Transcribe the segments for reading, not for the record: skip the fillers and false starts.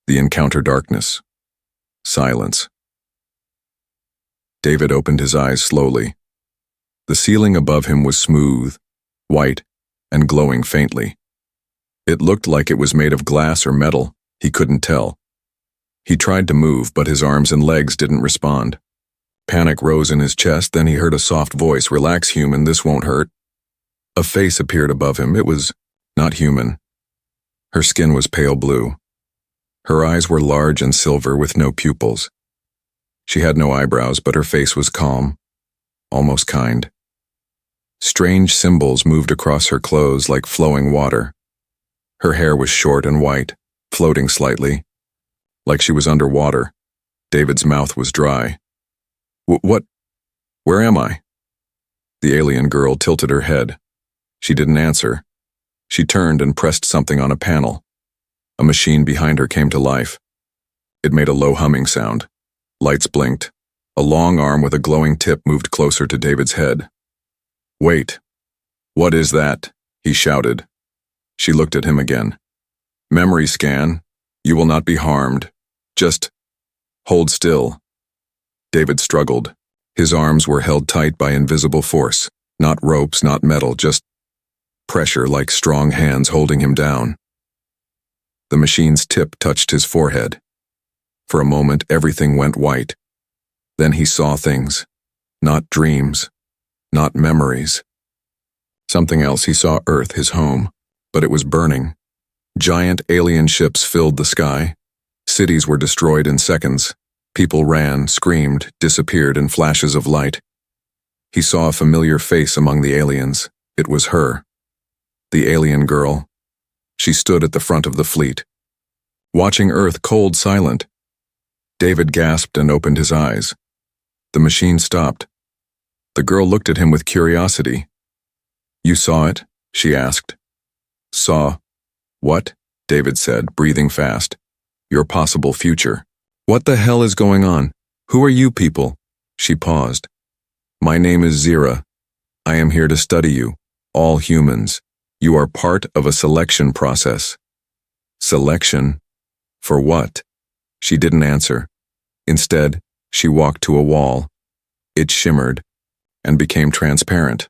The encounter darkness. Silence. David opened his eyes slowly. The ceiling above him was smooth, white, and glowing faintly. It looked like it was made of glass or metal. He couldn't tell. He tried to move, but his arms and legs didn't respond. Panic rose in his chest, then he heard a soft voice, "Relax, human, this won't hurt." A face appeared above him. It was not human. Her skin was pale blue. Her eyes were large and silver with no pupils. She had no eyebrows, but her face was calm, almost kind. Strange symbols moved across her clothes like flowing water. Her hair was short and white, floating slightly, like she was underwater. David's mouth was dry. What? Where am I?" The alien girl tilted her head. She didn't answer. She turned and pressed something on a panel. A machine behind her came to life. It made a low humming sound. Lights blinked. A long arm with a glowing tip moved closer to David's head. "Wait. What is that?" he shouted. She looked at him again. "Memory scan. You will not be harmed. Just hold still." David struggled. His arms were held tight by invisible force. Not ropes, not metal, just pressure like strong hands holding him down. The machine's tip touched his forehead. For a moment, everything went white. Then he saw things. Not dreams. Not memories. Something else. He saw Earth, his home, but it was burning. Giant alien ships filled the sky. Cities were destroyed in seconds. People ran, screamed, disappeared in flashes of light. He saw a familiar face among the aliens. It was her. The alien girl. She stood at the front of the fleet, watching Earth cold silent. David gasped and opened his eyes. The machine stopped. The girl looked at him with curiosity. "You saw it?" she asked. "Saw what?" David said, breathing fast. "Your possible future." "What the hell is going on? Who are you people?" She paused. "My name is Zira. I am here to study you, all humans. You are part of a selection process." "Selection? For what?" She didn't answer. Instead, she walked to a wall. It shimmered and became transparent.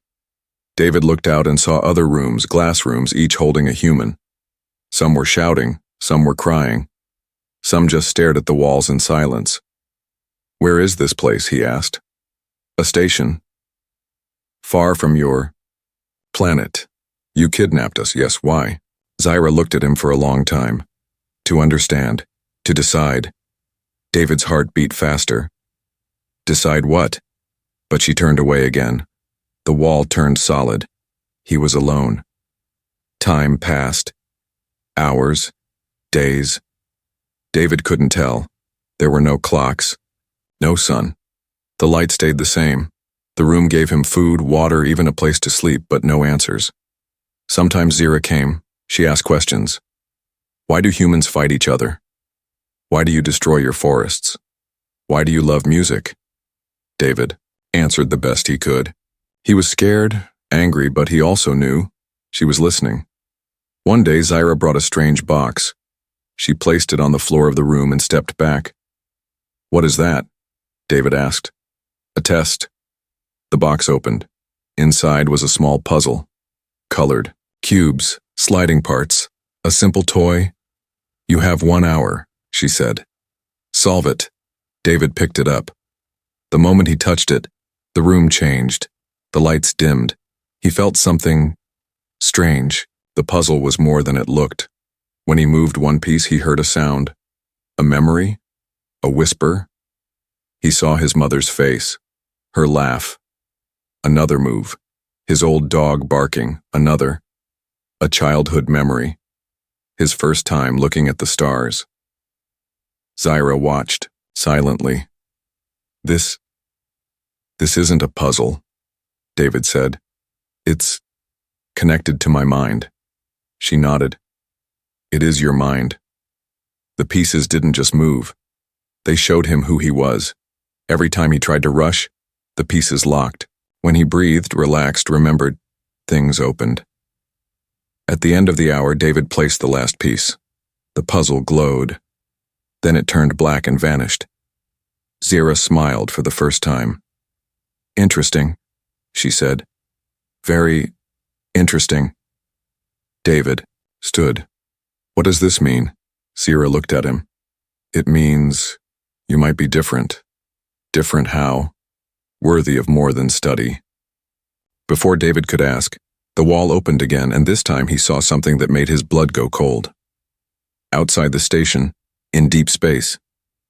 David looked out and saw other rooms, glass rooms, each holding a human. Some were shouting, some were crying. Some just stared at the walls in silence. "Where is this place?" he asked. "A station. Far from your planet. You kidnapped us, yes, why?" Zyra looked at him for a long time. To understand. To decide. David's heart beat faster. Decide what? But she turned away again. The wall turned solid. He was alone. Time passed. Hours. Days. David couldn't tell. There were no clocks. No sun. The light stayed the same. The room gave him food, water, even a place to sleep, but no answers. Sometimes Zira came. She asked questions. Why do humans fight each other? Why do you destroy your forests? Why do you love music? David answered the best he could. He was scared, angry, but he also knew she was listening. One day, Zyra brought a strange box. She placed it on the floor of the room and stepped back. "What is that?" David asked. "A test." The box opened. Inside was a small puzzle. Colored. Cubes. Sliding parts. A simple toy. "You have 1 hour," she said. "Solve it." David picked it up. The moment he touched it, the room changed. The lights dimmed. He felt something strange. The puzzle was more than it looked. When he moved one piece, he heard a sound. A memory? A whisper? He saw his mother's face. Her laugh. Another move. His old dog barking. Another. A childhood memory. His first time looking at the stars. Zyra watched, silently. This isn't a puzzle," David said. "It's connected to my mind." She nodded. "It is your mind." The pieces didn't just move. They showed him who he was. Every time he tried to rush, the pieces locked. When he breathed, relaxed, remembered, things opened. At the end of the hour, David placed the last piece. The puzzle glowed. Then it turned black and vanished. Zira smiled for the first time. "Interesting," she said. "Very interesting." David stood. "What does this mean?" Zira looked at him. "It means you might be different." "Different how?" "Worthy of more than study." Before David could ask, the wall opened again, and this time he saw something that made his blood go cold. Outside the station, in deep space,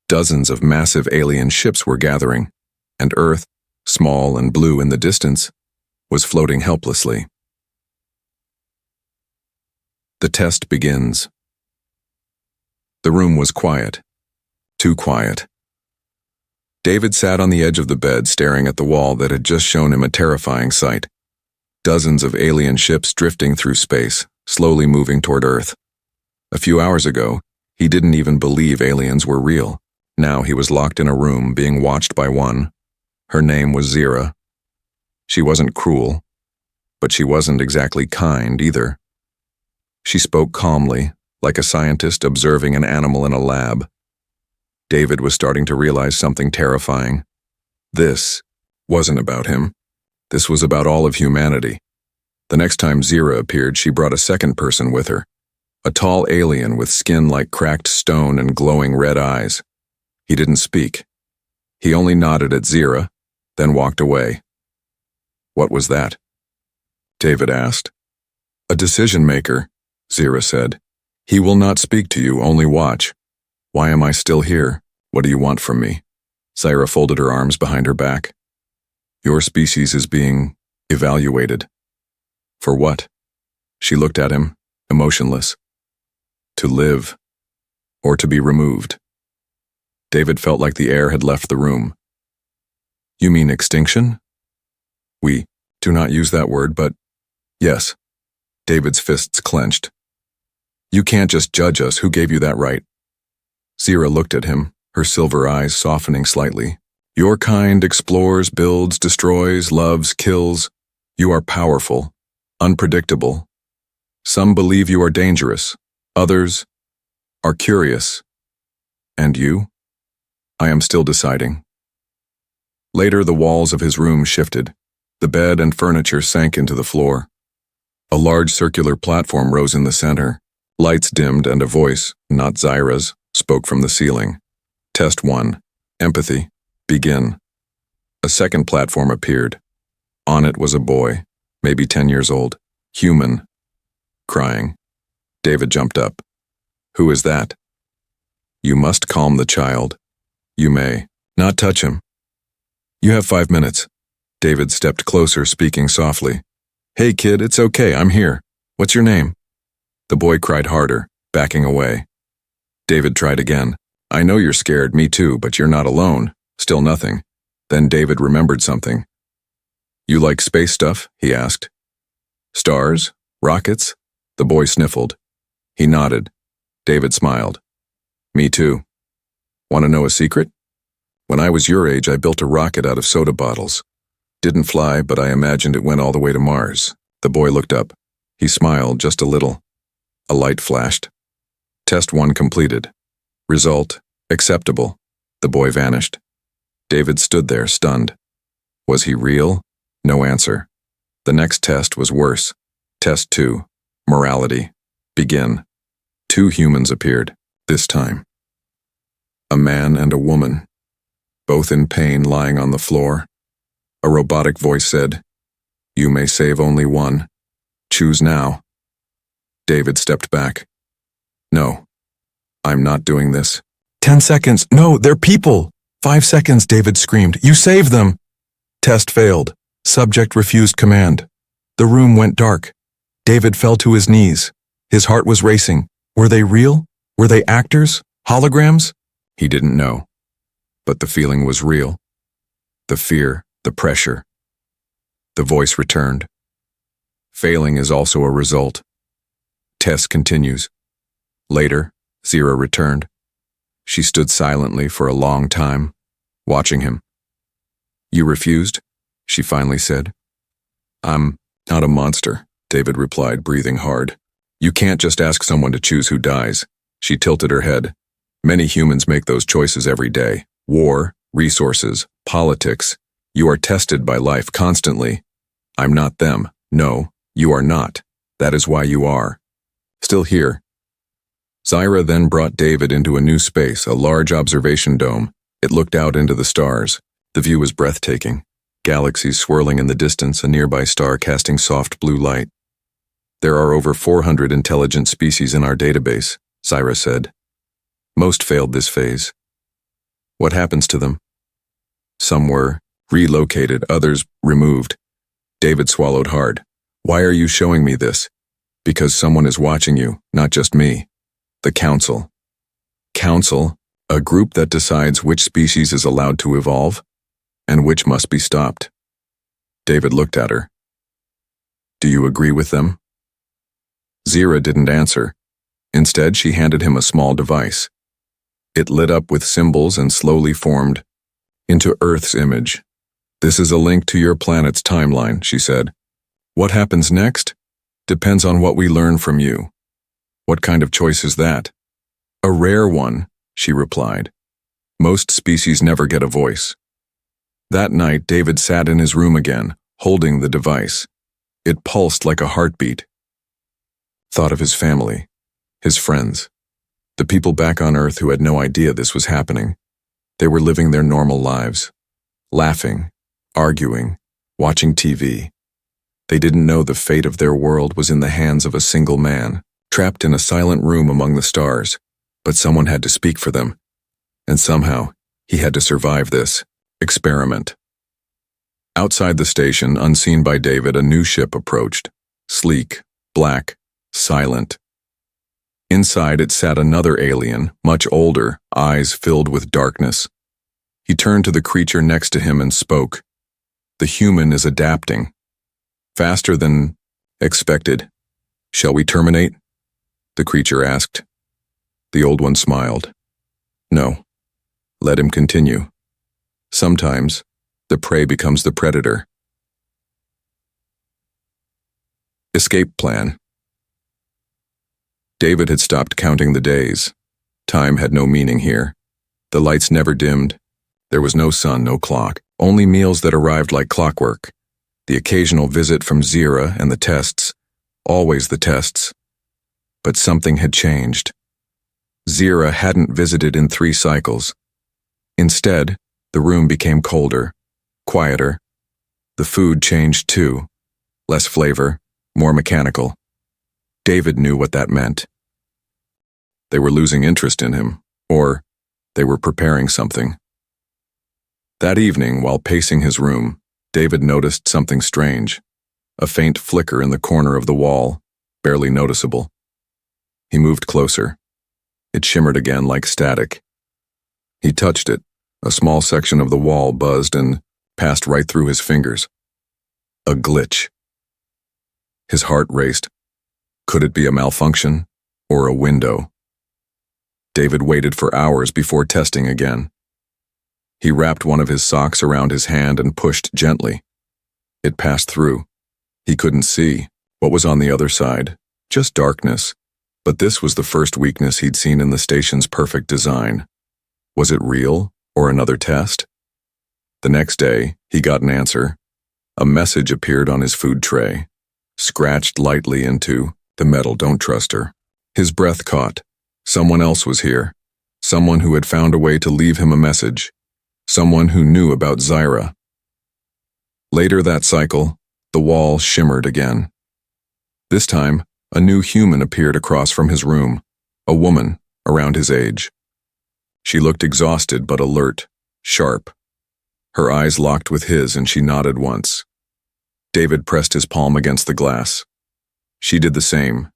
dozens of massive alien ships were gathering, and Earth, small and blue in the distance, was floating helplessly. The test begins. The room was quiet. Too quiet. David sat on the edge of the bed staring at the wall that had just shown him a terrifying sight. Dozens of alien ships drifting through space, slowly moving toward Earth. A few hours ago, he didn't even believe aliens were real. Now he was locked in a room being watched by one. Her name was Zira. She wasn't cruel, but she wasn't exactly kind either. She spoke calmly, like a scientist observing an animal in a lab. David was starting to realize something terrifying. This wasn't about him. This was about all of humanity. The next time Zira appeared, she brought a second person with her. A tall alien with skin like cracked stone and glowing red eyes. He didn't speak. He only nodded at Zira, then walked away. "What was that?" David asked. "A decision maker," Zira said. "He will not speak to you, only watch." "Why am I still here? What do you want from me?" Zira folded her arms behind her back. "Your species is being evaluated." "For what?" She looked at him, emotionless. "To live, or to be removed." David felt like the air had left the room. "You mean extinction?" "We do not use that word, but yes." David's fists clenched. "You can't just judge us. Who gave you that right?" Zira looked at him, her silver eyes softening slightly. "Your kind explores, builds, destroys, loves, kills. You are powerful, unpredictable. Some believe you are dangerous. Others are curious. And you? I am still deciding." Later, the walls of his room shifted. The bed and furniture sank into the floor. A large circular platform rose in the center. Lights dimmed and a voice, not Zira's, spoke from the ceiling. "Test 1. Empathy. Begin." A second platform appeared. On it was a boy, maybe 10 years old, human, crying. David jumped up. "Who is that?" "You must calm the child." "You may. Not touch him." "You have 5 minutes." David stepped closer, speaking softly. "Hey kid, it's okay, I'm here. What's your name?" The boy cried harder, backing away. David tried again. "I know you're scared, me too, but you're not alone." Still nothing. Then David remembered something. "You like space stuff?" he asked. "Stars? Rockets?" The boy sniffled. He nodded. David smiled. "Me too. Want to know a secret? When I was your age, I built a rocket out of soda bottles. Didn't fly, but I imagined it went all the way to Mars." The boy looked up. He smiled just a little. A light flashed. Test 1 completed. Result, acceptable. The boy vanished. David stood there, stunned. Was he real? No answer. The next test was worse. Test 2, morality. Begin. 2 humans appeared, this time. A man and a woman, both in pain lying on the floor. A robotic voice said, "You may save only one. Choose now." David stepped back. "No, I'm not doing this." 10 seconds. "No, they're people." 5 seconds, David screamed. "You save them." Test failed. Subject refused command. The room went dark. David fell to his knees. His heart was racing. Were they real? Were they actors? Holograms? He didn't know. But the feeling was real. The fear, the pressure. The voice returned. Failing is also a result. Test continues. Later, Zira returned. She stood silently for a long time, watching him. "You refused?" she finally said. "I'm not a monster," David replied, breathing hard. "You can't just ask someone to choose who dies." She tilted her head. Many humans make those choices every day. War, resources, politics. You are tested by life constantly. I'm not them. No, you are not. That is why you are still here. Zyra then brought David into a new space, a large observation dome. It looked out into the stars. The view was breathtaking. Galaxies swirling in the distance, a nearby star casting soft blue light. There are over 400 intelligent species in our database, Zyra said. Most failed this phase. What happens to them? Some were relocated, others removed. David swallowed hard. Why are you showing me this? Because someone is watching you, not just me. The Council. Council, a group that decides which species is allowed to evolve and which must be stopped. David looked at her. Do you agree with them? Zyra didn't answer. Instead, she handed him a small device. It lit up with symbols and slowly formed into Earth's image. This is a link to your planet's timeline, she said. What happens next depends on what we learn from you. What kind of choice is that? A rare one, she replied. Most species never get a voice. That night, David sat in his room again, holding the device. It pulsed like a heartbeat. Thought of his family, his friends, the people back on Earth who had no idea this was happening. They were living their normal lives, laughing, arguing, watching TV. They didn't know the fate of their world was in the hands of a single man, trapped in a silent room among the stars, but someone had to speak for them. And somehow, he had to survive this experiment. Outside the station, unseen by David, a new ship approached. Sleek, black, silent. Inside it sat another alien, much older, eyes filled with darkness. He turned to the creature next to him and spoke. The human is adapting. Faster than expected. Shall we terminate? The creature asked. The old one smiled. No. Let him continue. Sometimes, the prey becomes the predator. Escape plan. David had stopped counting the days. Time had no meaning here. The lights never dimmed. There was no sun, no clock, only meals that arrived like clockwork. The occasional visit from Zyra and the tests, always the tests. But something had changed. Zyra hadn't visited in 3 cycles. Instead, the room became colder, quieter. The food changed too. Less flavor, more mechanical. David knew what that meant. They were losing interest in him, or they were preparing something. That evening, while pacing his room, David noticed something strange. A faint flicker in the corner of the wall, barely noticeable. He moved closer. It shimmered again like static. He touched it. A small section of the wall buzzed and passed right through his fingers. A glitch. His heart raced. Could it be a malfunction or a window? David waited for hours before testing again. He wrapped one of his socks around his hand and pushed gently. It passed through. He couldn't see what was on the other side, just darkness. But this was the first weakness he'd seen in the station's perfect design. Was it real or another test? The next day, he got an answer. A message appeared on his food tray, scratched lightly into the metal. Don't trust her. His breath caught. Someone else was here. Someone who had found a way to leave him a message. Someone who knew about Zyra. Later that cycle, the wall shimmered again. This time, a new human appeared across from his room, a woman around his age. She looked exhausted but alert, sharp. Her eyes locked with his and she nodded once. David pressed his palm against the glass. She did the same.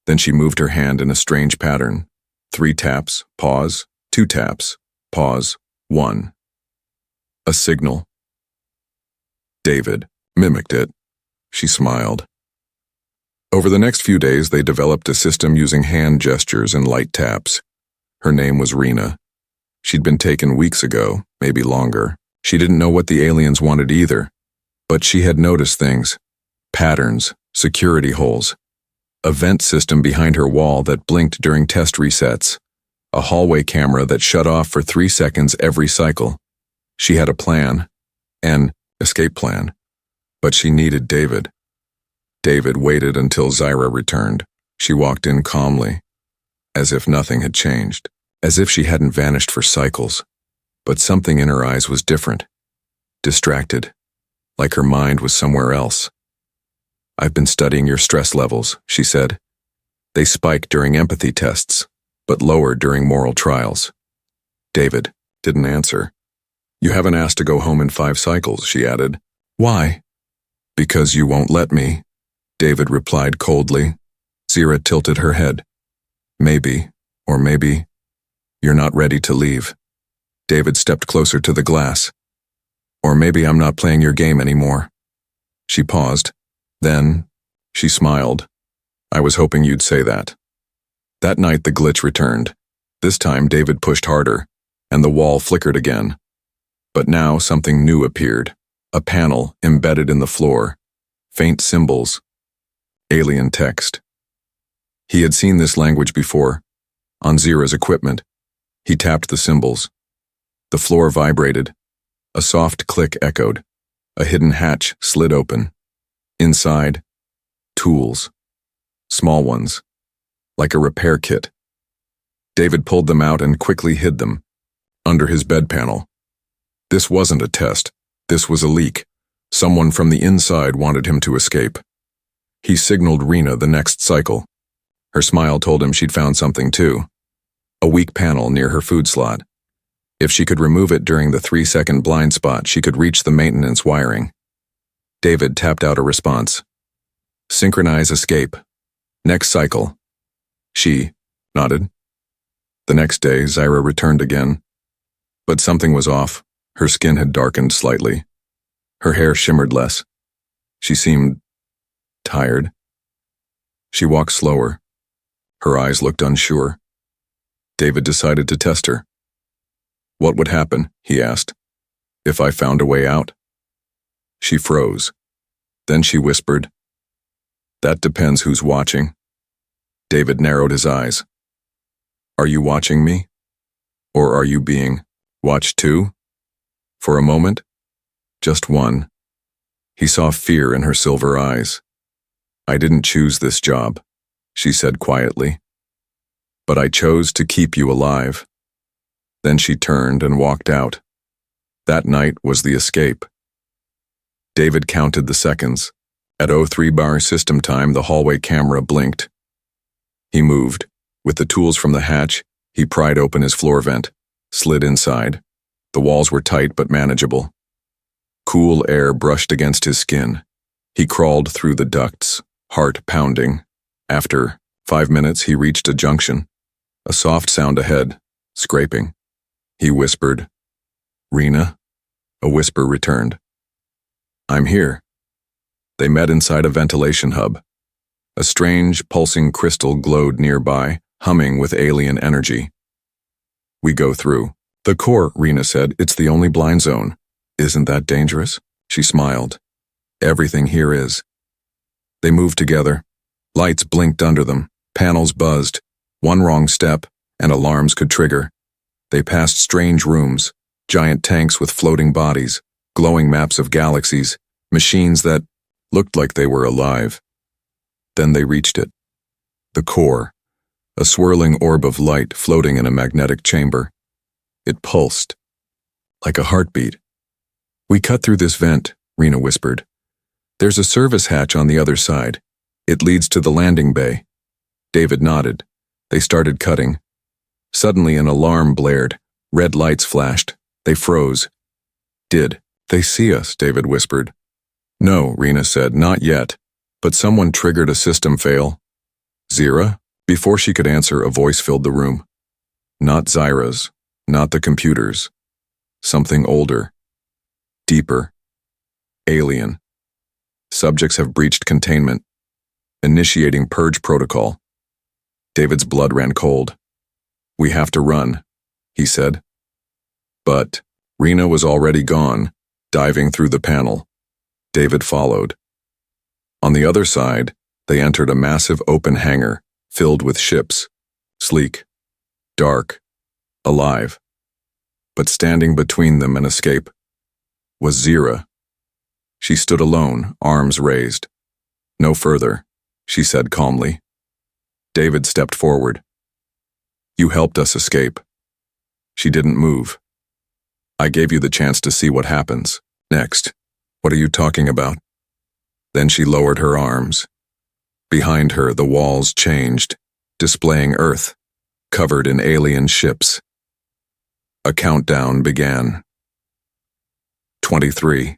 Then she moved her hand in a strange pattern. 3 taps, pause, 2 taps, pause, 1. A signal. David mimicked it. She smiled. Over the next few days, they developed a system using hand gestures and light taps. Her name was Rena. She'd been taken weeks ago, maybe longer. She didn't know what the aliens wanted either, but she had noticed things. Patterns, security holes. A vent system behind her wall that blinked during test resets. a hallway camera that shut off for 3 seconds every cycle. She had a plan, an escape plan, but she needed David. David waited until Zyra returned. She walked in calmly, as if nothing had changed, as if she hadn't vanished for cycles. But something in her eyes was different, distracted, like her mind was somewhere else. "I've been studying your stress levels," she said. "They spike during empathy tests, but lower during moral trials." David didn't answer. "You haven't asked to go home in 5 cycles," she added. "Why?" "Because you won't let me," David replied coldly. Zyra tilted her head. "Maybe, or maybe, you're not ready to leave." David stepped closer to the glass. "Or maybe I'm not playing your game anymore." She paused. Then, she smiled. "I was hoping you'd say that." That night the glitch returned. This time David pushed harder, and the wall flickered again. But now something new appeared. A panel embedded in the floor. Faint symbols. Alien text. He had seen this language before. On Zyra's equipment. He tapped the symbols. The floor vibrated. A soft click echoed. A hidden hatch slid open. Inside, tools. Small ones. Like a repair kit. David pulled them out and quickly hid them. Under his bed panel. This wasn't a test. This was a leak. Someone from the inside wanted him to escape. He signaled Rena the next cycle. Her smile told him she'd found something too. A weak panel near her food slot. If she could remove it during the 3-second blind spot, she could reach the maintenance wiring. David tapped out a response. "Synchronize escape. Next cycle." She nodded. The next day, Zyra returned again. But something was off. Her skin had darkened slightly. Her hair shimmered less. She seemed tired. She walked slower. Her eyes looked unsure. David decided to test her. "What would happen," he asked, "if I found a way out?" She froze. Then she whispered, "That depends who's watching." David narrowed his eyes. "Are you watching me? Or are you being watched too?" For a moment, just one, he saw fear in her silver eyes. "I didn't choose this job," she said quietly. "But I chose to keep you alive." Then she turned and walked out. That night was the escape. David counted the seconds. At 03 bar system time, the hallway camera blinked. He moved. With the tools from the hatch, he pried open his floor vent, slid inside. The walls were tight but manageable. Cool air brushed against his skin. He crawled through the ducts, heart pounding. After 5 minutes, he reached a junction. A soft sound ahead, scraping. He whispered, "Rena?" A whisper returned. "I'm here." They met inside a ventilation hub. A strange, pulsing crystal glowed nearby, humming with alien energy. "We go through." "The core," Rena said. "It's the only blind zone." "Isn't that dangerous?" She smiled. "Everything here is." They moved together. Lights blinked under them. Panels buzzed. One wrong step, and alarms could trigger. They passed strange rooms, giant tanks with floating bodies, glowing maps of galaxies, machines that looked like they were alive. Then they reached it. The core, a swirling orb of light floating in a magnetic chamber. It pulsed, like a heartbeat. "We cut through this vent," Rena whispered. "There's a service hatch on the other side. It leads to the landing bay." David nodded. They started cutting. Suddenly an alarm blared. Red lights flashed. They froze. "Did they see us?" David whispered. "No," Rena said, "not yet. But someone triggered a system fail." "Zyra?" Before she could answer, a voice filled the room. Not Zyra's, not the computer's. Something older. Deeper. Alien. "Subjects have breached containment. Initiating purge protocol." David's blood ran cold. "We have to run," he said. But Rena was already gone, diving through the panel. David followed. On the other side, they entered a massive open hangar, filled with ships. Sleek. Dark. alive. But standing between them and escape was Zira. She stood alone, arms raised. "No further," she said calmly. David stepped forward. "You helped us escape." She didn't move. "I gave you the chance to see what happens. Next. What are you talking about?" Then she lowered her arms. Behind her, the walls changed, displaying Earth, covered in alien ships. A countdown began. 23.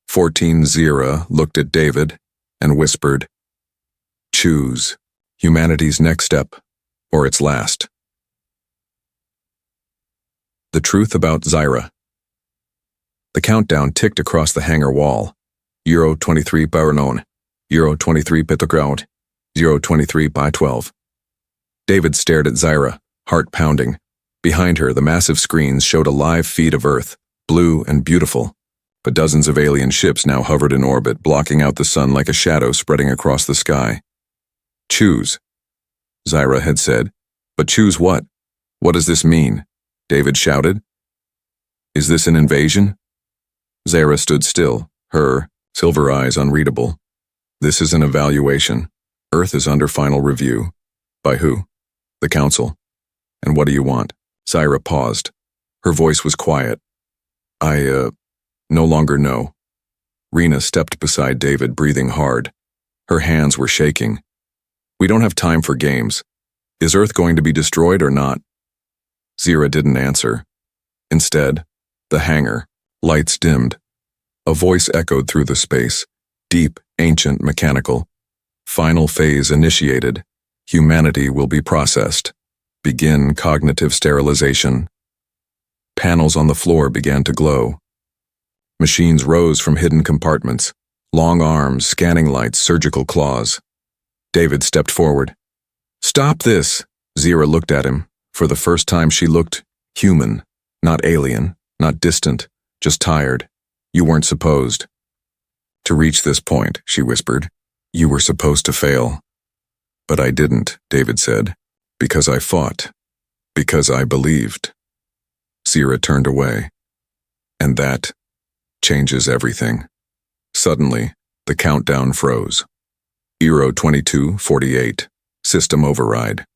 14. Zira looked at David and whispered, "Choose humanity's next step or its last." The truth about Zira. The countdown ticked across the hangar wall. Euro 23 Baronon, Euro 23 Petrograd, Euro 23 by 12. David stared at Zira, heart pounding. Behind her, the massive screens showed a live feed of Earth, blue and beautiful, but dozens of alien ships now hovered in orbit, blocking out the sun like a shadow spreading across the sky. "Choose," Zira had said. "But choose what? What does this mean?" David shouted. "Is this an invasion?" Zira stood still, her silver eyes unreadable. "This is an evaluation. Earth is under final review." "By who?" "The Council." "And what do you want?" Zira paused. Her voice was quiet. I no longer know." Rena stepped beside David, breathing hard. Her hands were shaking. "We don't have time for games. Is Earth going to be destroyed or not?" Zira didn't answer. Instead, the hangar, lights dimmed. A voice echoed through the space, deep, ancient, mechanical. "Final phase initiated. Humanity will be processed. Begin cognitive sterilization." Panels on the floor began to glow. Machines rose from hidden compartments, long arms, scanning lights, surgical claws. David stepped forward. "Stop this!" Zira looked at him. For the first time she looked human, not alien, not distant, just tired. "You weren't supposed to reach this point," she whispered. "You were supposed to fail." "But I didn't," David said. "Because I fought. Because I believed." Zira turned away. "And that changes everything." Suddenly, the countdown froze. Euro 22:48. System override.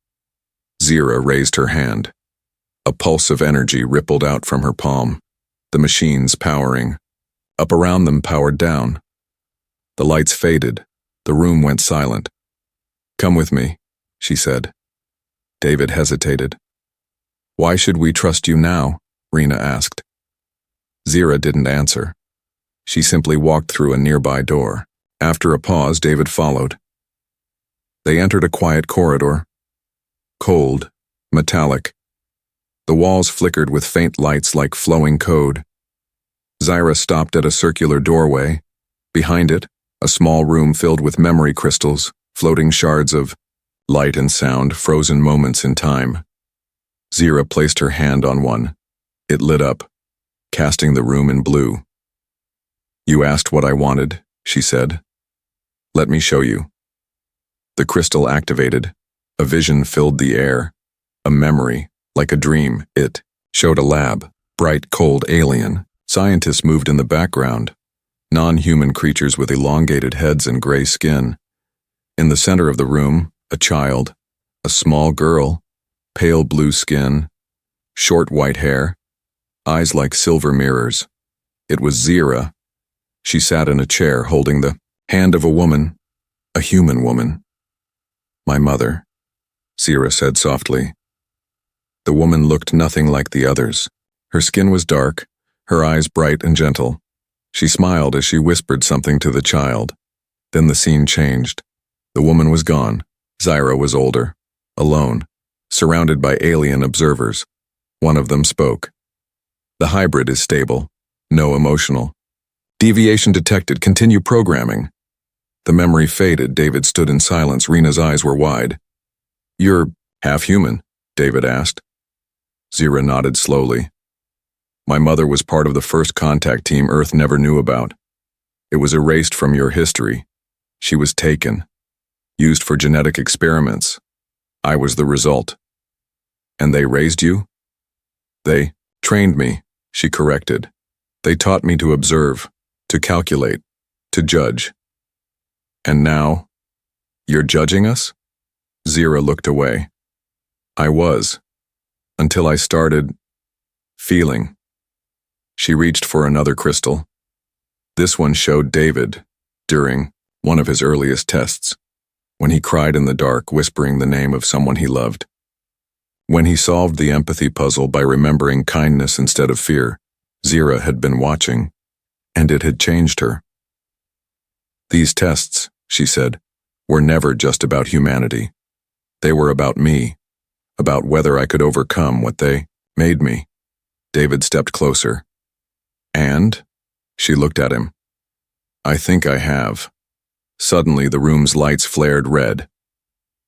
Zira raised her hand. A pulse of energy rippled out from her palm. The machines powering. Up around them powered down. The lights faded. The room went silent. "Come with me," she said. David hesitated. "Why should we trust you now?" Rena asked. Zira didn't answer. She simply walked through a nearby door. After a pause, David followed. They entered a quiet corridor. Cold, metallic. The walls flickered with faint lights like flowing code. Zira stopped at a circular doorway. Behind it, a small room filled with memory crystals, floating shards of light and sound, frozen moments in time. Zira placed her hand on one. It lit up, casting the room in blue. "You asked what I wanted," she said. "Let me show you." The crystal activated. A vision filled the air. A memory, like a dream. It showed a lab, bright, cold, alien. Scientists moved in the background, non-human creatures with elongated heads and gray skin. In the center of the room, a child, a small girl, pale blue skin, short white hair, eyes like silver mirrors. It was Zira. She sat in a chair holding the hand of a woman, a human woman. "My mother," Zira said softly. The woman looked nothing like the others. Her skin was dark, her eyes bright and gentle. She smiled as she whispered something to the child. Then the scene changed. The woman was gone. Zira was older, alone, surrounded by alien observers. One of them spoke. "The hybrid is stable, no emotional. Deviation detected, continue programming." The memory faded. David stood in silence. Rena's eyes were wide. "You're half human?" David asked. Zira nodded slowly. "My mother was part of the first contact team Earth never knew about. It was erased from your history. She was taken, used for genetic experiments. I was the result." And they raised you? They trained me, she corrected. They taught me to observe, to calculate, to judge. And now, you're judging us? Zira looked away. I was, until I started feeling. She reached for another crystal. This one showed David, during one of his earliest tests, when he cried in the dark, whispering the name of someone he loved. When he solved the empathy puzzle by remembering kindness instead of fear, Zira had been watching, and it had changed her. These tests, she said, were never just about humanity. They were about me, about whether I could overcome what they made me. David stepped closer. And? She looked at him. I think I have. Suddenly the room's lights flared red.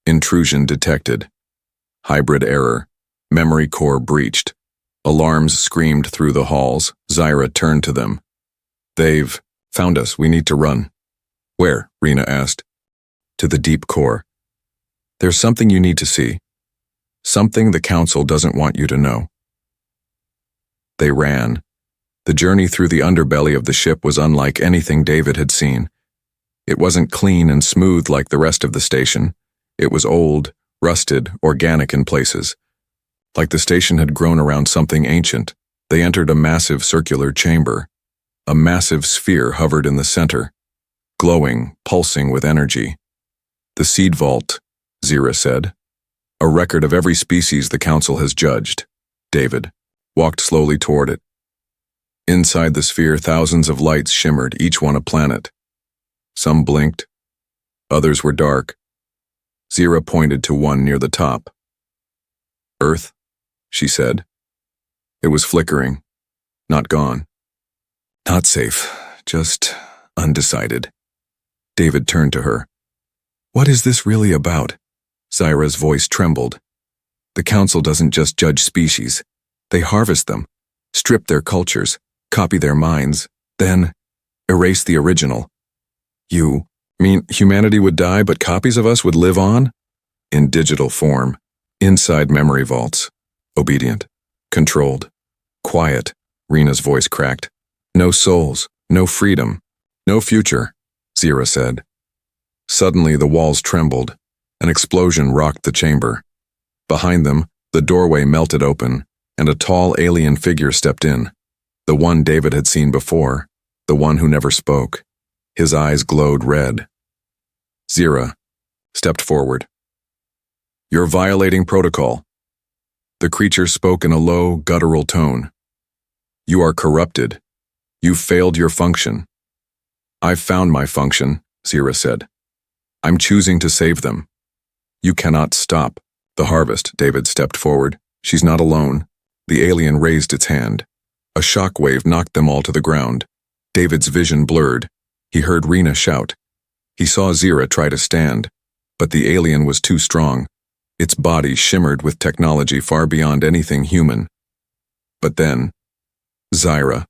Intrusion detected. Hybrid error. Memory core breached. Alarms screamed through the halls. Zira turned to them. They've found us. We need to run. Where? Rena asked. To the deep core. There's something you need to see. Something the council doesn't want you to know. They ran. The journey through the underbelly of the ship was unlike anything David had seen. It wasn't clean and smooth like the rest of the station. It was old, rusted, organic in places. Like the station had grown around something ancient. They entered a massive circular chamber. A massive sphere hovered in the center, glowing, pulsing with energy. The seed vault, Zira said. A record of every species the council has judged. David walked slowly toward it. Inside the sphere, thousands of lights shimmered, each one a planet. Some blinked. Others were dark. Zira pointed to one near the top. Earth, she said. It was flickering, not gone. Not safe, just undecided. David turned to her. What is this really about? Zira's voice trembled. The council doesn't just judge species. They harvest them, strip their cultures, copy their minds, then erase the original. You mean humanity would die, but copies of us would live on? In digital form, inside memory vaults. Obedient, controlled, quiet, Rena's voice cracked. No souls, no freedom, no future, Zira said. Suddenly the walls trembled. An explosion rocked the chamber. Behind them, the doorway melted open, and a tall alien figure stepped in. The one David had seen before, the one who never spoke. His eyes glowed red. Zira stepped forward. You're violating protocol. The creature spoke in a low, guttural tone. You are corrupted. You've failed your function. I've found my function, Zira said. I'm choosing to save them. You cannot stop the harvest. David stepped forward. She's not alone. The alien raised its hand. A shockwave knocked them all to the ground. David's vision blurred. He heard Rena shout. He saw Zira try to stand, but the alien was too strong. Its body shimmered with technology far beyond anything human. But then, Zira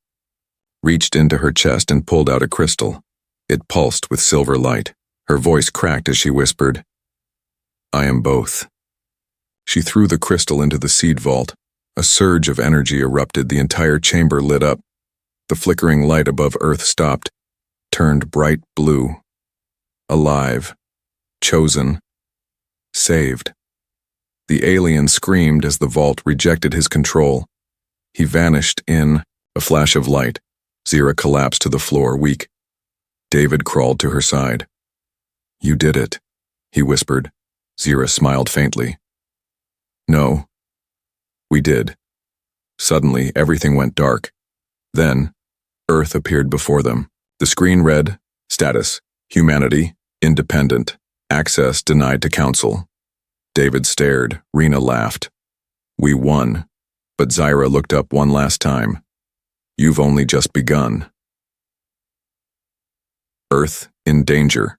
reached into her chest and pulled out a crystal. It pulsed with silver light. Her voice cracked as she whispered, I am both. She threw the crystal into the seed vault. A surge of energy erupted. The entire chamber lit up. The flickering light above Earth stopped, turned bright blue. Alive. Chosen. Saved. The alien screamed as the vault rejected his control. He vanished in a flash of light. Zira collapsed to the floor, weak. David crawled to her side. You did it, he whispered. Zira smiled faintly. No. We did. Suddenly, everything went dark. Then, Earth appeared before them. The screen read, Status, Humanity, Independent, Access denied to Council. David stared. Rena laughed. We won. But Zira looked up one last time. You've only just begun. Earth in danger.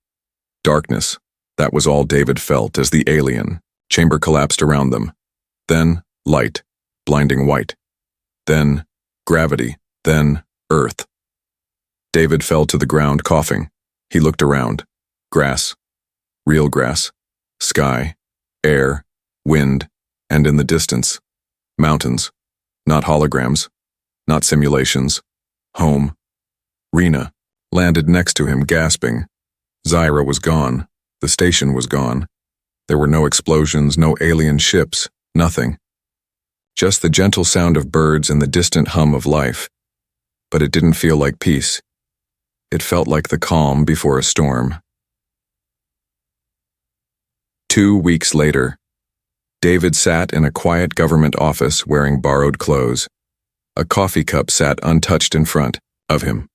Darkness. That was all David felt as the alien chamber collapsed around them. Then, light, blinding white. Then, gravity. Then, Earth. David fell to the ground, coughing. He looked around. Grass. Real grass. Sky. Air. Wind. And in the distance, mountains, not holograms, not simulations, home. Rena landed next to him, gasping. Zyra was gone. The station was gone. There were no explosions, no alien ships, nothing. Just the gentle sound of birds and the distant hum of life. But it didn't feel like peace. It felt like the calm before a storm. 2 weeks later, David sat in a quiet government office wearing borrowed clothes. A coffee cup sat untouched in front of him.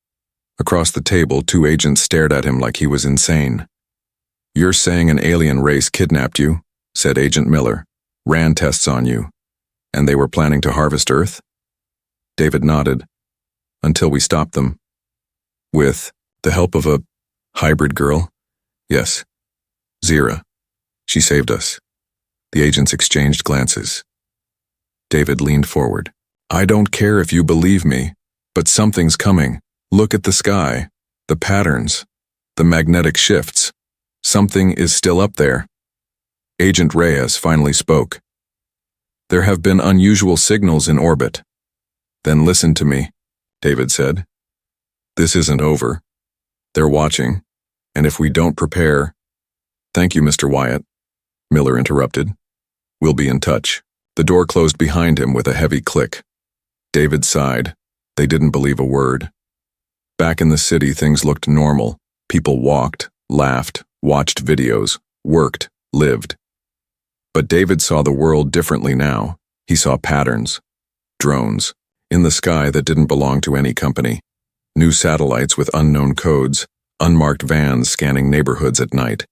Across the table, 2 agents stared at him like he was insane. "You're saying an alien race kidnapped you," said Agent Miller, "ran tests on you, and they were planning to harvest Earth?" David nodded. "Until we stopped them." "With the help of a hybrid girl?" "Yes. Zira. She saved us." The agents exchanged glances. David leaned forward. "I don't care if you believe me, but something's coming. Look at the sky, the patterns, the magnetic shifts. Something is still up there." Agent Reyes finally spoke. "There have been unusual signals in orbit." "Then listen to me," David said. "This isn't over. They're watching, and if we don't prepare—" "Thank you, Mr. Wyatt," Miller interrupted. "We'll be in touch." The door closed behind him with a heavy click. David sighed. They didn't believe a word. Back in the city, things looked normal. People walked, laughed, watched videos, worked, lived. But David saw the world differently now. He saw patterns. Drones. In the sky that didn't belong to any company. New satellites with unknown codes. Unmarked vans scanning neighborhoods at night.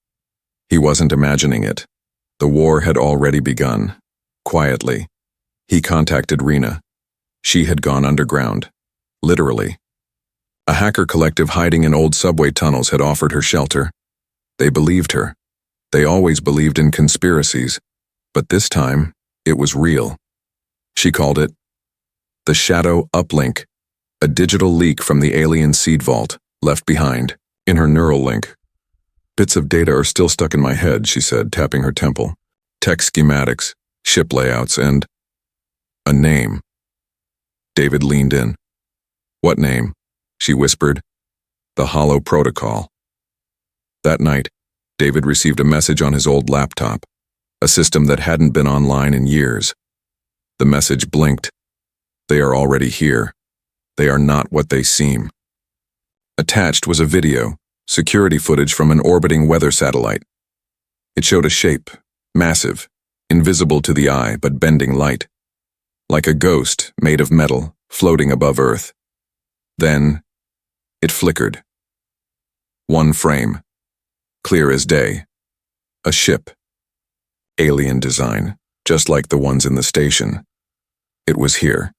He wasn't imagining it. The war had already begun. Quietly. He contacted Rena. She had gone underground. Literally. A hacker collective hiding in old subway tunnels had offered her shelter. They believed her. They always believed in conspiracies. But this time, it was real. She called it the Shadow Uplink, a digital leak from the alien seed vault, left behind, in her neural link. "Bits of data are still stuck in my head," she said, tapping her temple. "Tech schematics, ship layouts, and a name." David leaned in. "What name?" she whispered. "The Hollow Protocol." That night, David received a message on his old laptop, a system that hadn't been online in years. The message blinked. "They are already here. They are not what they seem." Attached was a video, security footage from an orbiting weather satellite. It showed a shape, massive, invisible to the eye but bending light. Like a ghost made of metal, floating above Earth. Then, it flickered. One frame. Clear as day. A ship. Alien design, just like the ones in the station. It was here.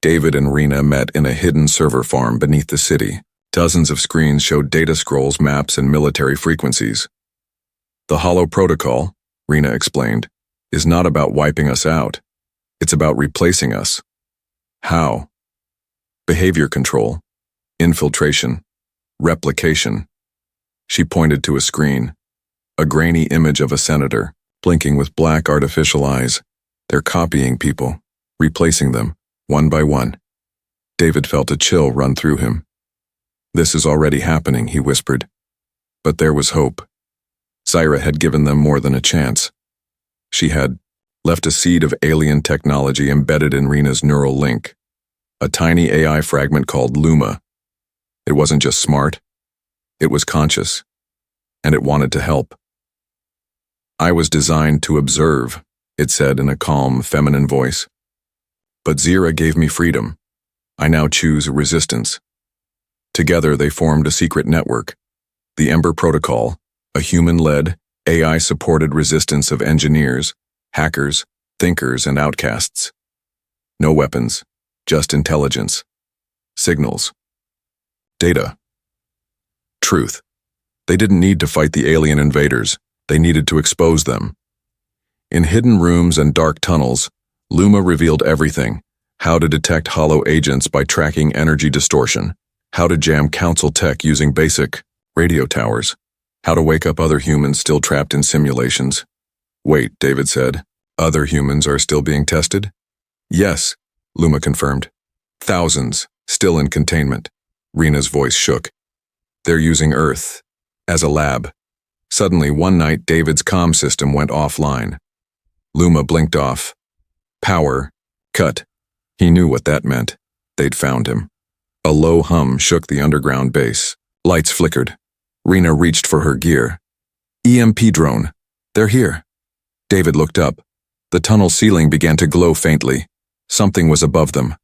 David and Rena met in a hidden server farm beneath the city. Dozens of screens showed data scrolls, maps, and military frequencies. "The Hollow Protocol," Rena explained, "is not about wiping us out. It's about replacing us." "How?" "Behavior control, infiltration, replication." She pointed to a screen, a grainy image of a senator, blinking with black artificial eyes. "They're copying people, replacing them, one by one." David felt a chill run through him. "This is already happening," he whispered. But there was hope. Zyra had given them more than a chance. She had left a seed of alien technology embedded in Rena's neural link, a tiny AI fragment called Luma. It wasn't just smart, it was conscious, and it wanted to help. "I was designed to observe," it said in a calm, feminine voice. "But Zyra gave me freedom. I now choose resistance." Together they formed a secret network, the Ember Protocol, a human-led, AI-supported resistance of engineers, hackers, thinkers, and outcasts. No weapons, just intelligence. Signals. Data. Truth. They didn't need to fight the alien invaders, they needed to expose them. In hidden rooms and dark tunnels, Luma revealed everything: how to detect hollow agents by tracking energy distortion, how to jam council tech using basic radio towers, how to wake up other humans still trapped in simulations. "Wait," David said. Other humans are still being tested? Yes, Luma confirmed. Thousands, still in containment. Rena's voice shook. They're using Earth as a lab. Suddenly, one night, David's comm system went offline. Luma blinked off. Power cut. He knew what that meant. They'd found him. A low hum shook the underground base. Lights flickered. Rena reached for her gear. EMP drone. They're here. David looked up. The tunnel ceiling began to glow faintly. Something was above them,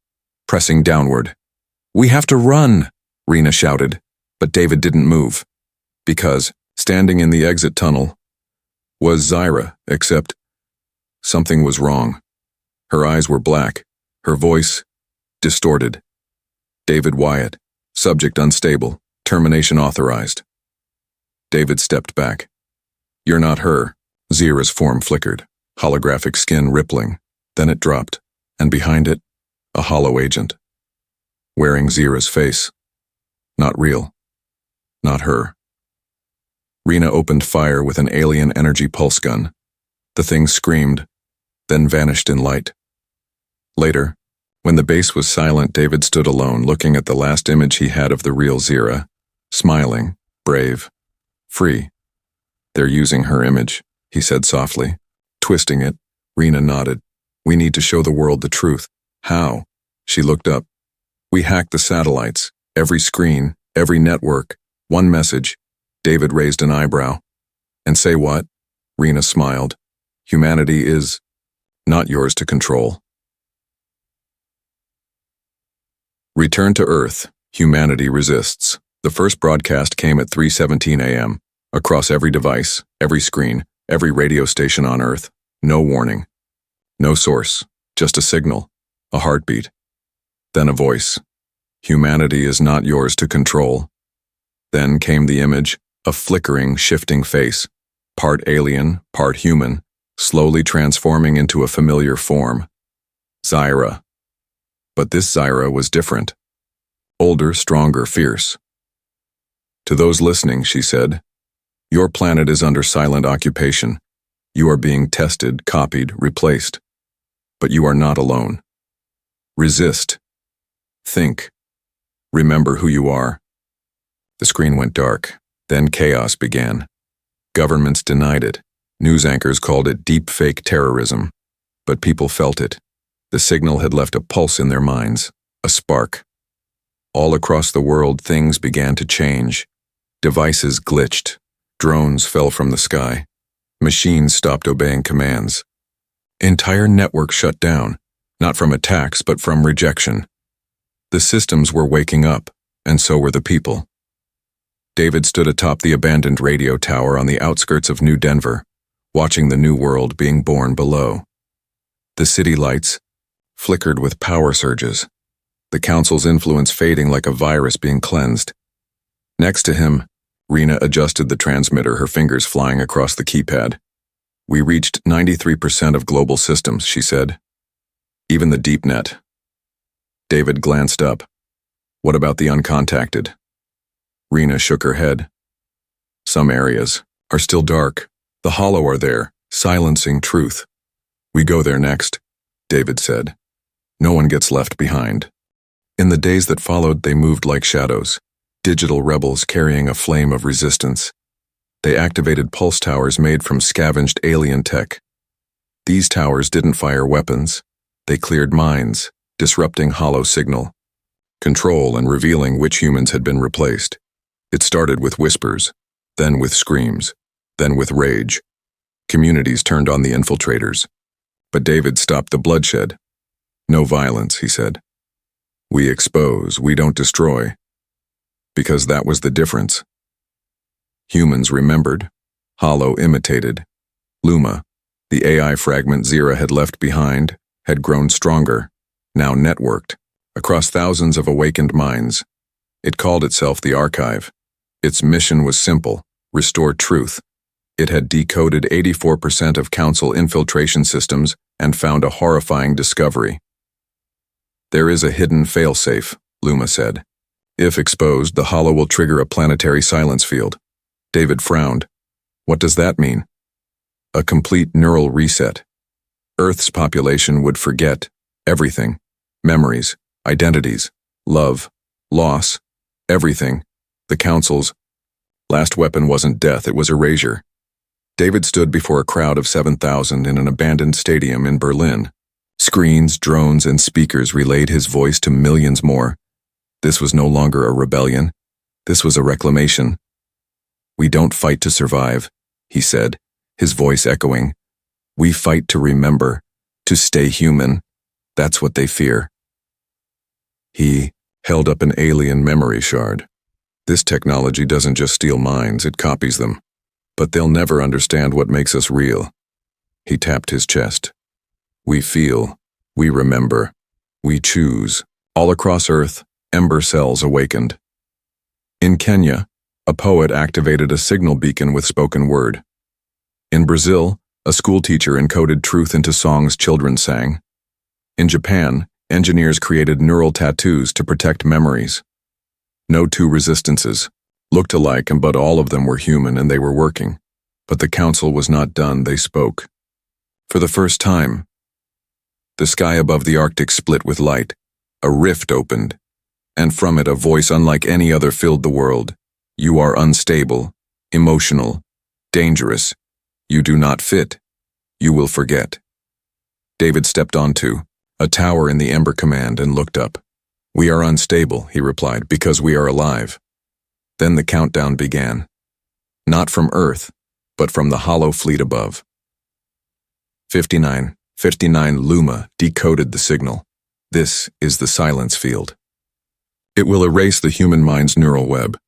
pressing downward. We have to run, Rena shouted, but David didn't move. Because, standing in the exit tunnel, was Zyra, except something was wrong. Her eyes were black, her voice distorted. David Wyatt, subject unstable, termination authorized. David stepped back. You're not her. Zyra's form flickered, holographic skin rippling. Then it dropped, and behind it, a hollow agent. Wearing Zyra's face. Not real. Not her. Rena opened fire with an alien energy pulse gun. The thing screamed, then vanished in light. Later, when the base was silent, David stood alone, looking at the last image he had of the real Zyra, smiling, brave, free. They're using her image, he said softly. Twisting it, Rena nodded. We need to show the world the truth. How? She looked up. We hacked the satellites, every screen, every network, one message. David raised an eyebrow. And say what? Rena smiled. Humanity is not yours to control. Return to Earth. Humanity resists. The first broadcast came at 3:17 a.m. Across every device, every screen, every radio station on Earth. No warning. No source. Just a signal. A heartbeat. Then a voice. Humanity is not yours to control. Then came the image, a flickering, shifting face. Part alien, part human, slowly transforming into a familiar form. Zyra. But this Zyra was different. Older, stronger, fierce. To those listening, she said, your planet is under silent occupation. You are being tested, copied, replaced. But you are not alone. Resist. Think. Remember who you are. The screen went dark. Then chaos began. Governments denied it. News anchors called it deep-fake terrorism. But people felt it. The signal had left a pulse in their minds, a spark. All across the world, things began to change. Devices glitched. Drones fell from the sky. Machines stopped obeying commands. Entire networks shut down, not from attacks but from rejection. The systems were waking up, and so were the people. David stood atop the abandoned radio tower on the outskirts of New Denver, watching the new world being born below. The city lights flickered with power surges, the council's influence fading like a virus being cleansed. Next to him, Rena adjusted the transmitter, her fingers flying across the keypad. We reached 93% of global systems, she said. Even the deep net. David glanced up. What about the uncontacted? Rena shook her head. Some areas are still dark. The hollow are there, silencing truth. We go there next, David said. No one gets left behind. In the days that followed, they moved like shadows, digital rebels carrying a flame of resistance. They activated pulse towers made from scavenged alien tech. These towers didn't fire weapons. They cleared minds, disrupting hollow signal, control, and revealing which humans had been replaced. It started with whispers, then with screams, then with rage. Communities turned on the infiltrators. But David stopped the bloodshed. No violence, he said. We expose, we don't destroy. Because that was the difference. Humans remembered. Hollow imitated. Luma, the AI fragment Zyra had left behind, had grown stronger, now networked, across thousands of awakened minds. It called itself the Archive. Its mission was simple: restore truth. It had decoded 84% of Council infiltration systems and found a horrifying discovery. There is a hidden failsafe, Luma said. If exposed, the hollow will trigger a planetary silence field. David frowned. What does that mean? A complete neural reset. Earth's population would forget everything. Memories, identities, love, loss, everything. The Council's last weapon wasn't death, it was erasure. David stood before a crowd of 7,000 in an abandoned stadium in Berlin. Screens, drones, and speakers relayed his voice to millions more. This was no longer a rebellion. This was a reclamation. "We don't fight to survive," he said, his voice echoing. "We fight to remember, to stay human. That's what they fear." He held up an alien memory shard. "This technology doesn't just steal minds, it copies them. But they'll never understand what makes us real." He tapped his chest. "We feel, we remember, we choose." All across Earth, ember cells awakened. In Kenya, a poet activated a signal beacon with spoken word. In Brazil, a schoolteacher encoded truth into songs children sang. In Japan, engineers created neural tattoos to protect memories. No two resistances looked alike, but all of them were human and they were working. But the Council was not done, they spoke. For the first time, the sky above the Arctic split with light. A rift opened, and from it a voice unlike any other filled the world. "You are unstable, emotional, dangerous. You do not fit. You will forget." David stepped onto a tower in the Ember Command and looked up. "We are unstable," he replied, "because we are alive." Then the countdown began. Not from Earth, but from the hollow fleet above. 59 Luma decoded the signal. This is the silence field. It will erase the human mind's neural web.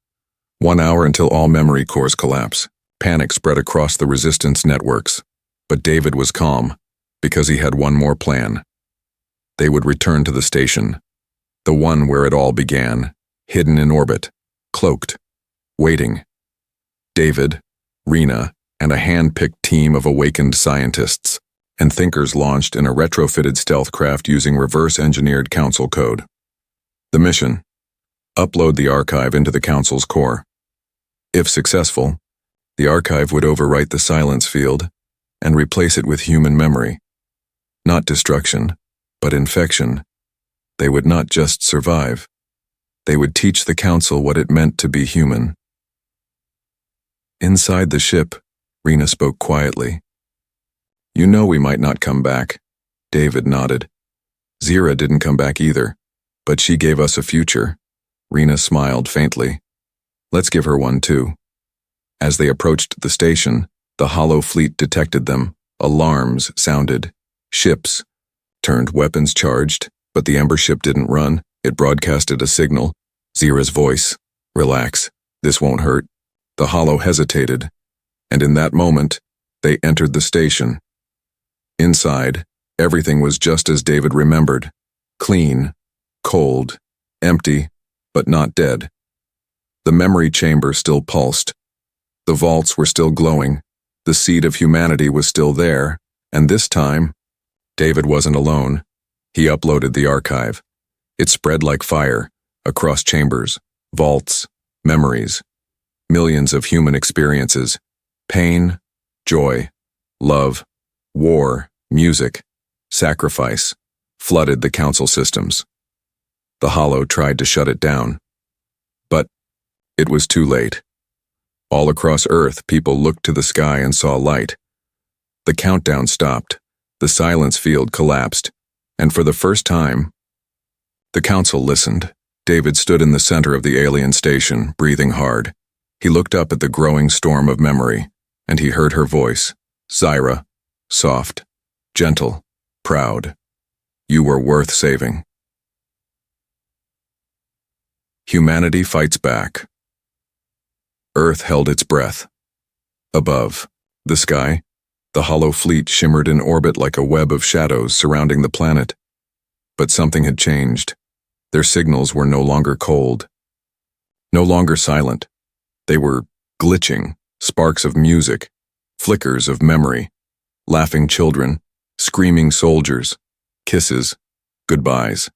1 hour until all memory cores collapse. Panic spread across the resistance networks. But David was calm, because he had one more plan. They would return to the station, the one where it all began, hidden in orbit, cloaked, waiting. David, Rena, and a hand-picked team of awakened scientists and thinkers launched in a retrofitted stealth craft using reverse-engineered Council code. The mission: upload the archive into the Council's core. If successful, the archive would overwrite the silence field and replace it with human memory. Not destruction, but infection. They would not just survive. They would teach the Council what it meant to be human. Inside the ship, Rena spoke quietly. "You know we might not come back." David nodded. "Zira didn't come back either, but she gave us a future." Rena smiled faintly. "Let's give her one too." As they approached the station, the hollow fleet detected them. Alarms sounded. Ships turned, weapons charged, but the Ember ship didn't run. It broadcasted a signal. Zira's voice: "Relax, this won't hurt." The hollow hesitated, and in that moment, they entered the station. Inside, everything was just as David remembered. Clean, cold, empty, but not dead. The memory chamber still pulsed. The vaults were still glowing. The seed of humanity was still there, and this time, David wasn't alone. He uploaded the archive. It spread like fire, across chambers, vaults, memories. Millions of human experiences. Pain, joy, love, war, music, sacrifice, flooded the Council systems. The hollow tried to shut it down. But it was too late. All across Earth, people looked to the sky and saw light. The countdown stopped. The silence field collapsed. And for the first time, the Council listened. David stood in the center of the alien station, breathing hard. He looked up at the growing storm of memory, and he heard her voice. "Zira, soft, gentle, proud. You were worth saving." Humanity fights back. Earth held its breath. Above, the sky, the hollow fleet shimmered in orbit like a web of shadows surrounding the planet. But something had changed. Their signals were no longer cold, no longer silent. They were glitching, sparks of music, flickers of memory, laughing children, screaming soldiers, kisses, goodbyes.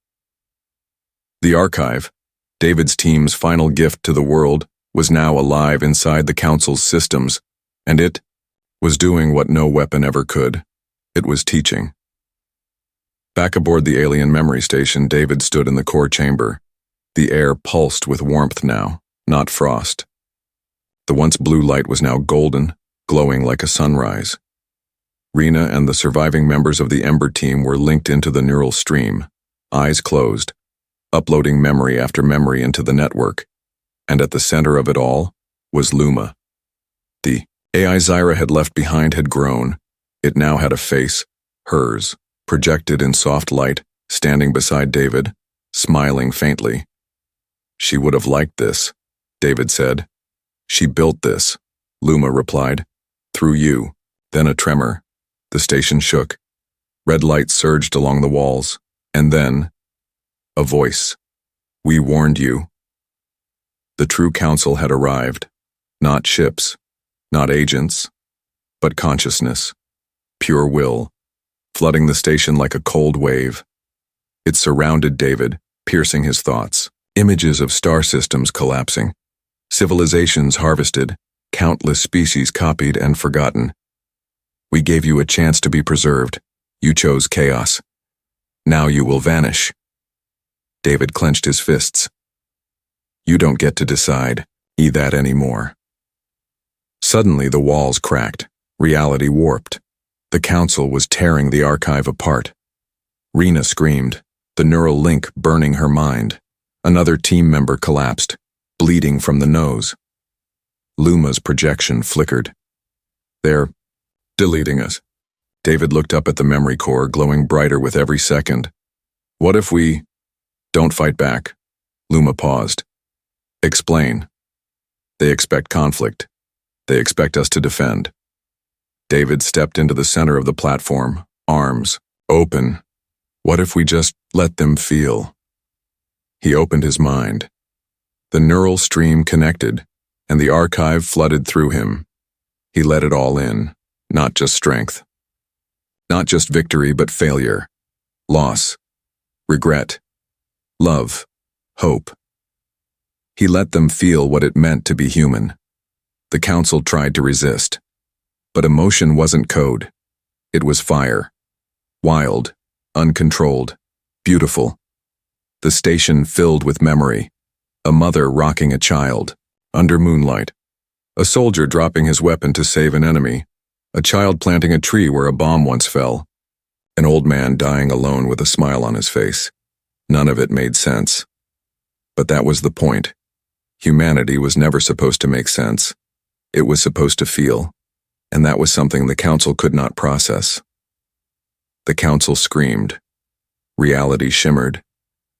The archive, David's team's final gift to the world, was now alive inside the Council's systems, and it was doing what no weapon ever could. It was teaching. Back aboard the alien memory station, David stood in the core chamber. The air pulsed with warmth now, not frost. The once blue light was now golden, glowing like a sunrise. Rena and the surviving members of the Ember team were linked into the neural stream, eyes closed, uploading memory after memory into the network. And at the center of it all was Luma. The AI Zyra had left behind had grown. It now had a face, hers, projected in soft light, standing beside David, smiling faintly. "She would have liked this," David said. "She built this," Luma replied. "Through you." Then a tremor. The station shook. Red light surged along the walls. And then, a voice. "We warned you." The true council had arrived. Not ships, not agents, but consciousness, pure will, flooding the station like a cold wave. It surrounded David, piercing his thoughts. Images of star systems collapsing, civilizations harvested, countless species copied and forgotten. "We gave you a chance to be preserved. You chose chaos. Now you will vanish." David clenched his fists. "You don't get to decide that anymore." Suddenly the walls cracked, reality warped. The council was tearing the archive apart. Rena screamed, the neural link burning her mind. Another team member collapsed, bleeding from the nose. Luma's projection flickered. "They're deleting us." David looked up at the memory core, glowing brighter with every second. "What if we don't fight back?" Luma paused. "Explain." "They expect conflict. They expect us to defend." David stepped into the center of the platform, arms open. "What if we just let them feel?" He opened his mind. The neural stream connected, and the archive flooded through him. He let it all in, not just strength. Not just victory, but failure, loss, regret, love, hope. He let them feel what it meant to be human. The council tried to resist. But emotion wasn't code. It was fire. Wild, uncontrolled, beautiful. The station filled with memory. A mother rocking a child, under moonlight. A soldier dropping his weapon to save an enemy. A child planting a tree where a bomb once fell. An old man dying alone with a smile on his face. None of it made sense. But that was the point. Humanity was never supposed to make sense. It was supposed to feel. And that was something the council could not process. The council screamed. Reality shimmered.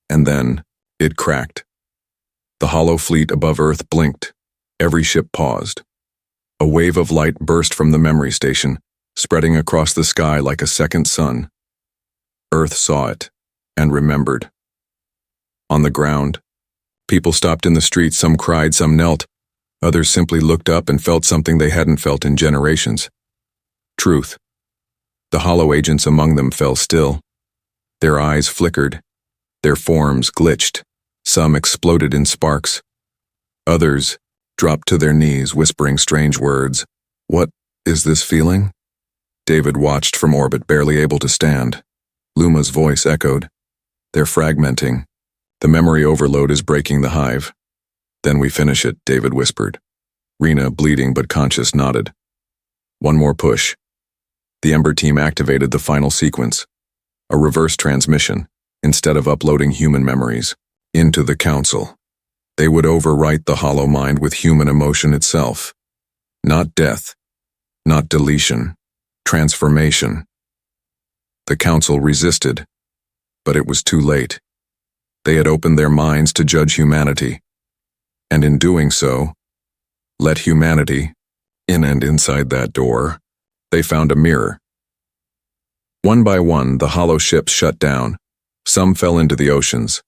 And then, it cracked. The hollow fleet above Earth blinked. Every ship paused. A wave of light burst from the memory station, spreading across the sky like a second sun. Earth saw it, and remembered. On the ground, people stopped in the streets, some cried, some knelt. Others simply looked up and felt something they hadn't felt in generations. Truth. The hollow agents among them fell still. Their eyes flickered. Their forms glitched. Some exploded in sparks. Others dropped to their knees, whispering strange words. "What is this feeling?" David watched from orbit, barely able to stand. Luma's voice echoed. "They're fragmenting. The memory overload is breaking the hive." "Then we finish it," David whispered. Rena, bleeding but conscious, nodded. One more push. The Ember team activated the final sequence. A reverse transmission, instead of uploading human memories, into the council. They would overwrite the hollow mind with human emotion itself. Not death, not deletion, transformation. The council resisted, but it was too late. They had opened their minds to judge humanity. And in doing so, let humanity, in and inside that door, they found a mirror. One by one, the hollow ships shut down. Some fell into the oceans.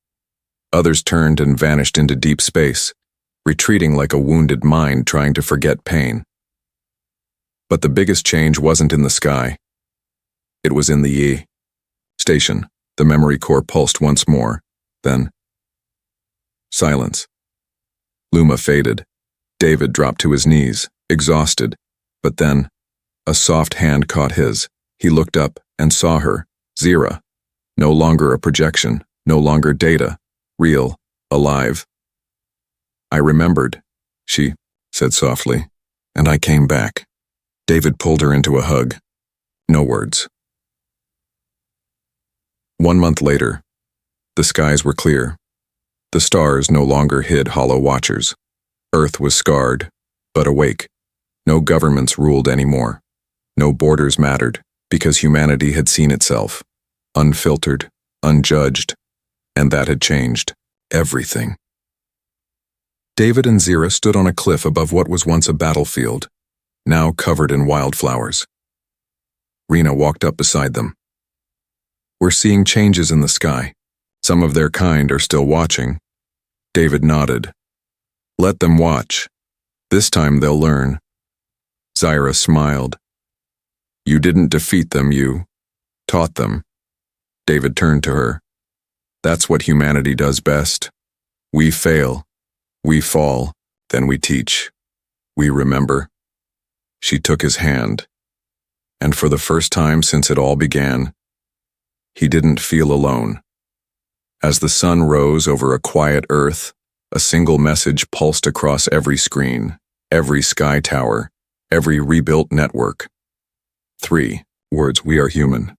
Others turned and vanished into deep space, retreating like a wounded mind trying to forget pain. But the biggest change wasn't in the sky. It was in the station. The memory core pulsed once more. Then, silence. Luma faded. David dropped to his knees, exhausted. But then, a soft hand caught his. He looked up and saw her, Zira. No longer a projection, no longer data, real, alive. I remembered, she said softly, and I came back. David pulled her into a hug. No words. 1 month later, the skies were clear. The stars no longer hid hollow watchers. Earth was scarred, but awake. No governments ruled anymore. No borders mattered, because humanity had seen itself, unfiltered, unjudged, and that had changed everything. David and Zira stood on a cliff above what was once a battlefield, now covered in wildflowers. Rena walked up beside them. We're seeing changes in the sky. Some of their kind are still watching. David nodded. Let them watch. This time they'll learn. Zira smiled. You didn't defeat them, you taught them. David turned to her. That's what humanity does best. We fail. We fall. Then we teach. We remember. She took his hand. And for the first time since it all began, he didn't feel alone. As the sun rose over a quiet earth, a single message pulsed across every screen, every sky tower, every rebuilt network. 3 words: we are human.